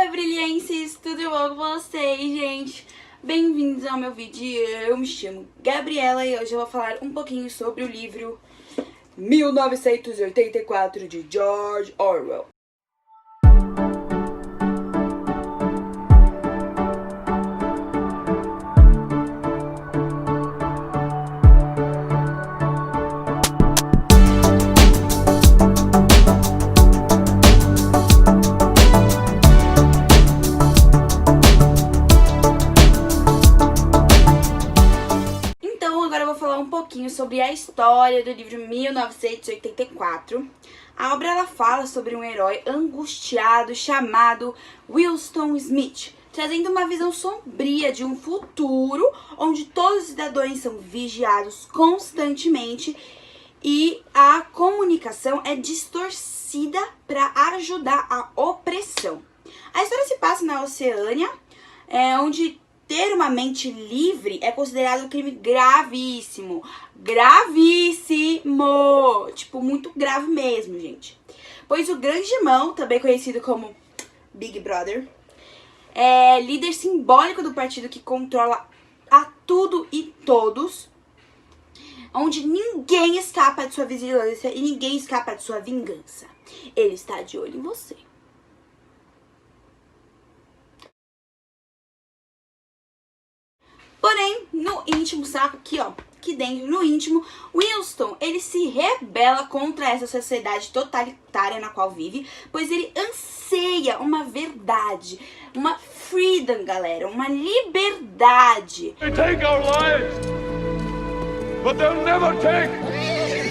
Brilhenses, tudo bom com vocês, gente? Bem-vindos ao meu vídeo. Eu me chamo Gabriela e hoje eu vou falar um pouquinho sobre o livro 1984 de George Orwell. Sobre a história do livro 1984. A obra ela fala sobre um herói angustiado chamado Winston Smith, trazendo uma visão sombria de um futuro onde todos os cidadãos são vigiados constantemente e a comunicação é distorcida para ajudar a opressão. A história se passa na Oceânia, onde ter uma mente livre é considerado um crime gravíssimo. Gravíssimo! Tipo, muito grave mesmo, gente. Pois o Grande Irmão, também conhecido como Big Brother, é líder simbólico do partido que controla a tudo e todos, onde ninguém escapa de sua vigilância e ninguém escapa de sua vingança. Ele está de olho em você. Porém, no íntimo, saco aqui, ó, aqui dentro, no íntimo, Winston, ele se rebela contra essa sociedade totalitária na qual vive, pois ele anseia uma verdade, uma freedom, galera, uma liberdade. They take our lives, but they'll never take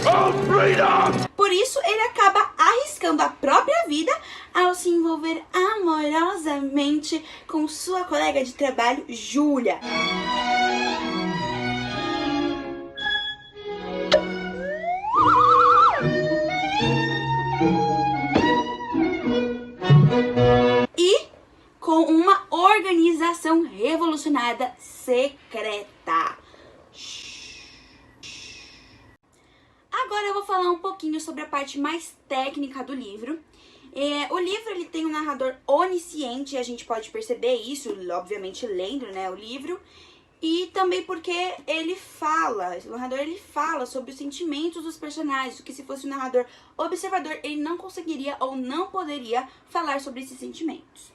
our freedom. Por isso, ele acaba arriscando a própria vida ao se envolver amorosamente com sua colega de trabalho, Julia. E com uma organização revolucionária secreta. Agora eu vou falar um pouquinho sobre a parte mais técnica do livro. O livro ele tem um narrador onisciente, e a gente pode perceber isso, obviamente, lendo, né, o livro. E também porque o narrador ele fala sobre os sentimentos dos personagens, o que se fosse um narrador observador, ele não conseguiria ou não poderia falar sobre esses sentimentos.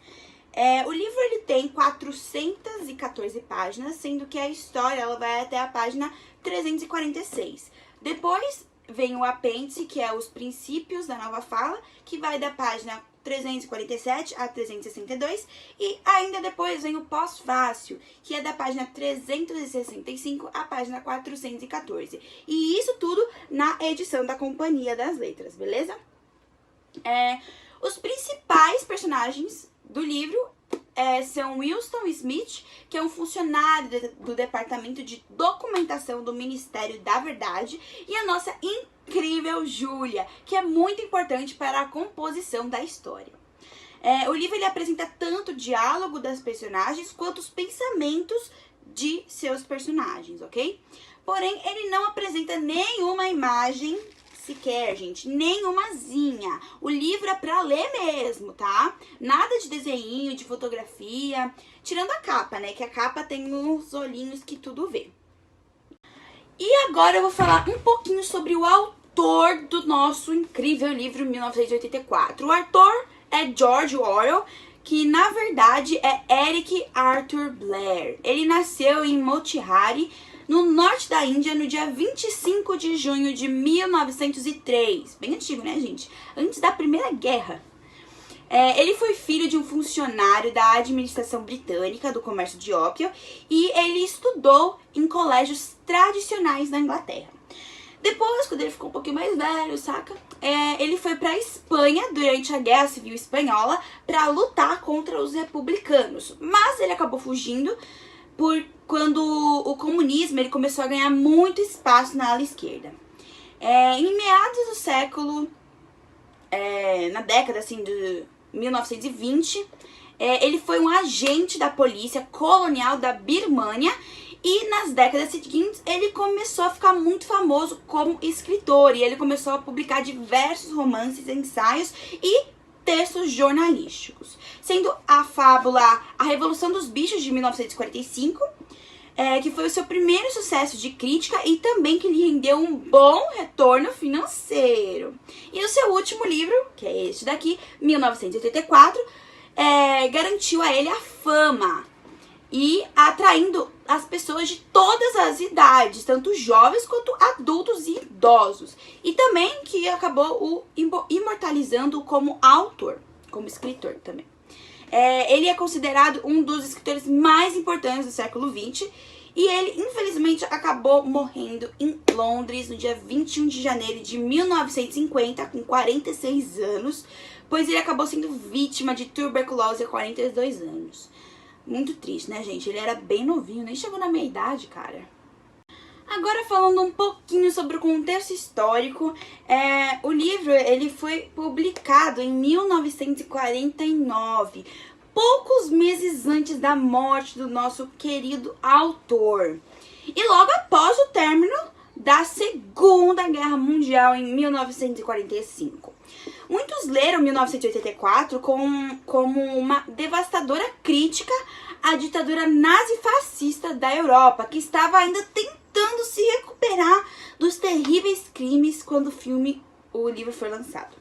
O livro ele tem 414 páginas, sendo que a história ela vai até a página 346. Depois vem o apêndice, que é os princípios da nova fala, que vai da página 347 a 362, e ainda depois vem o pós-fácil, que é da página 365 à página 414. E isso tudo na edição da Companhia das Letras, beleza? Os principais personagens do livro são Winston Smith, que é um funcionário do Departamento de Documentação do Ministério da Verdade, e a nossa incrível Julia, que é muito importante para a composição da história. O livro ele apresenta tanto o diálogo das personagens quanto os pensamentos de seus personagens, ok? Porém, ele não apresenta nenhuma imagem sequer, gente, nenhumazinha. O livro é pra ler mesmo, tá? Nada de desenho, de fotografia, tirando a capa, né? Que a capa tem uns olhinhos que tudo vê. E agora eu vou falar um pouquinho sobre o autor do nosso incrível livro 1984. O autor é George Orwell, que na verdade é Eric Arthur Blair. Ele nasceu em Motihari, no norte da Índia, no dia 25 de junho de 1903. Bem antigo, né, gente? Antes da Primeira Guerra. Ele foi filho de um funcionário da administração britânica do comércio de ópio e ele estudou em colégios tradicionais na Inglaterra. Depois, quando ele ficou um pouquinho mais velho, saca? Ele foi pra Espanha durante a Guerra Civil Espanhola para lutar contra os republicanos. Mas ele acabou fugindo quando o comunismo ele começou a ganhar muito espaço na ala esquerda. Em meados do século, na década assim, de 1920, ele foi um agente da polícia colonial da Birmânia e nas décadas seguintes ele começou a ficar muito famoso como escritor e ele começou a publicar diversos romances, ensaios e textos jornalísticos, sendo a fábula A Revolução dos Bichos, de 1945, que foi o seu primeiro sucesso de crítica e também que lhe rendeu um bom retorno financeiro. E o seu último livro, que é este daqui, 1984, garantiu a ele a fama e atraindo as pessoas de todas as idades, tanto jovens quanto adultos e idosos. E também que acabou imortalizando como autor, como escritor também. Ele é considerado um dos escritores mais importantes do século XX e ele, infelizmente, acabou morrendo em Londres no dia 21 de janeiro de 1950, com 46 anos, pois ele acabou sendo vítima de tuberculose há 42 anos. Muito triste, né, gente? Ele era bem novinho, nem chegou na minha idade, cara. Agora falando um pouquinho sobre o contexto histórico, o livro ele foi publicado em 1949, poucos meses antes da morte do nosso querido autor. E logo após o término da Segunda Guerra Mundial em 1945. Muitos leram 1984 como uma devastadora crítica à ditadura nazi-fascista da Europa, que estava ainda tentando se recuperar dos terríveis crimes quando o livro foi lançado.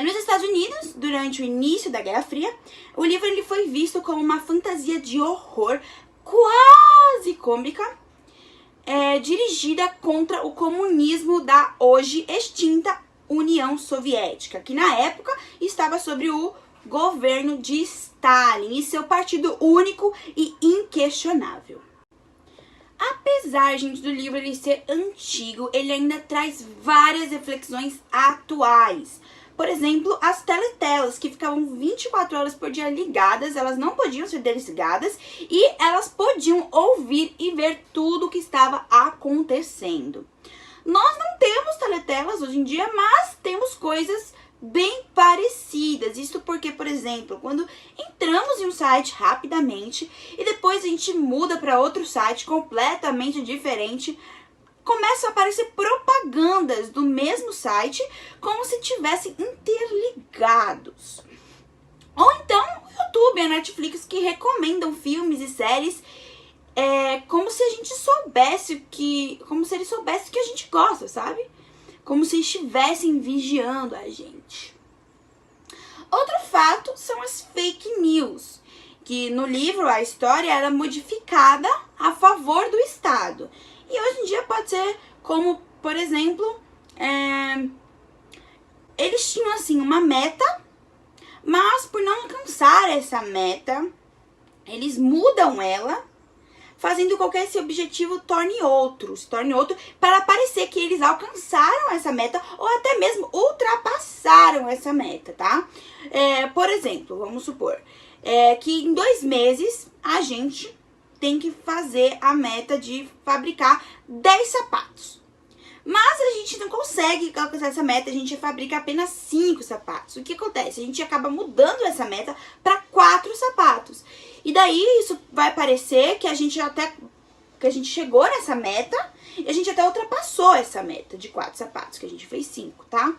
Nos Estados Unidos, durante o início da Guerra Fria, o livro ele foi visto como uma fantasia de horror quase cômica, dirigida contra o comunismo da hoje extinta União Soviética, que na época estava sob o governo de Stalin e seu partido único e inquestionável. Apesar, gente, do livro ele ser antigo, ele ainda traz várias reflexões atuais. Por exemplo, as teletelas, que ficavam 24 horas por dia ligadas, elas não podiam ser desligadas e elas podiam ouvir e ver tudo o que estava acontecendo. Nós não temos teletelas hoje em dia, mas temos coisas bem parecidas. Isso porque, por exemplo, quando entramos em um site rapidamente e depois a gente muda para outro site completamente diferente, começam a aparecer propagandas do mesmo site como se tivessem interligados. Ou então o YouTube e a Netflix que recomendam filmes e séries como se a gente soubesse como se eles soubessem que a gente gosta, sabe? Como se estivessem vigiando a gente. Outro fato são as fake news, que no livro a história era modificada a favor do Estado. E hoje em dia pode ser como, por exemplo, eles tinham assim uma meta, mas por não alcançar essa meta, eles mudam ela, fazendo com que esse objetivo se torne outro para parecer que eles alcançaram essa meta ou até mesmo ultrapassaram essa meta, tá? Por exemplo, vamos supor que em 2 meses a gente tem que fazer a meta de fabricar 10 sapatos. Mas a gente não consegue alcançar essa meta, a gente fabrica apenas 5 sapatos. O que acontece? A gente acaba mudando essa meta para 4 sapatos. E daí isso vai parecer que a gente chegou nessa meta e a gente até ultrapassou essa meta de 4 sapatos, que a gente fez 5, tá?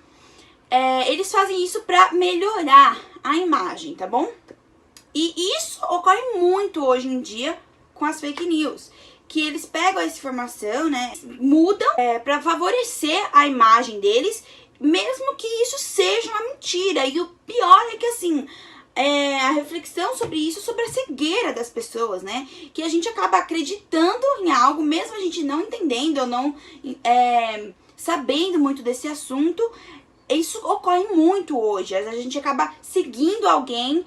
Eles fazem isso para melhorar a imagem, tá bom? E isso ocorre muito hoje em dia com as fake news, que eles pegam essa informação, né, mudam para favorecer a imagem deles, mesmo que isso seja uma mentira. E o pior é que assim, a reflexão sobre isso, sobre a cegueira das pessoas, né, que a gente acaba acreditando em algo, mesmo a gente não entendendo ou não sabendo muito desse assunto. Isso ocorre muito hoje, a gente acaba seguindo alguém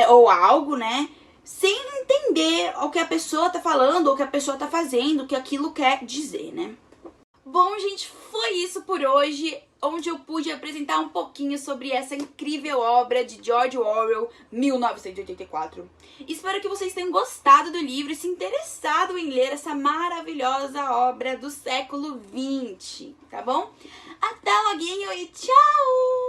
ou algo, né, sem entender o que a pessoa tá falando, ou o que a pessoa tá fazendo, o que aquilo quer dizer, né? Bom, gente, foi isso por hoje, onde eu pude apresentar um pouquinho sobre essa incrível obra de George Orwell, 1984. Espero que vocês tenham gostado do livro e se interessado em ler essa maravilhosa obra do século XX, tá bom? Até loguinho e tchau!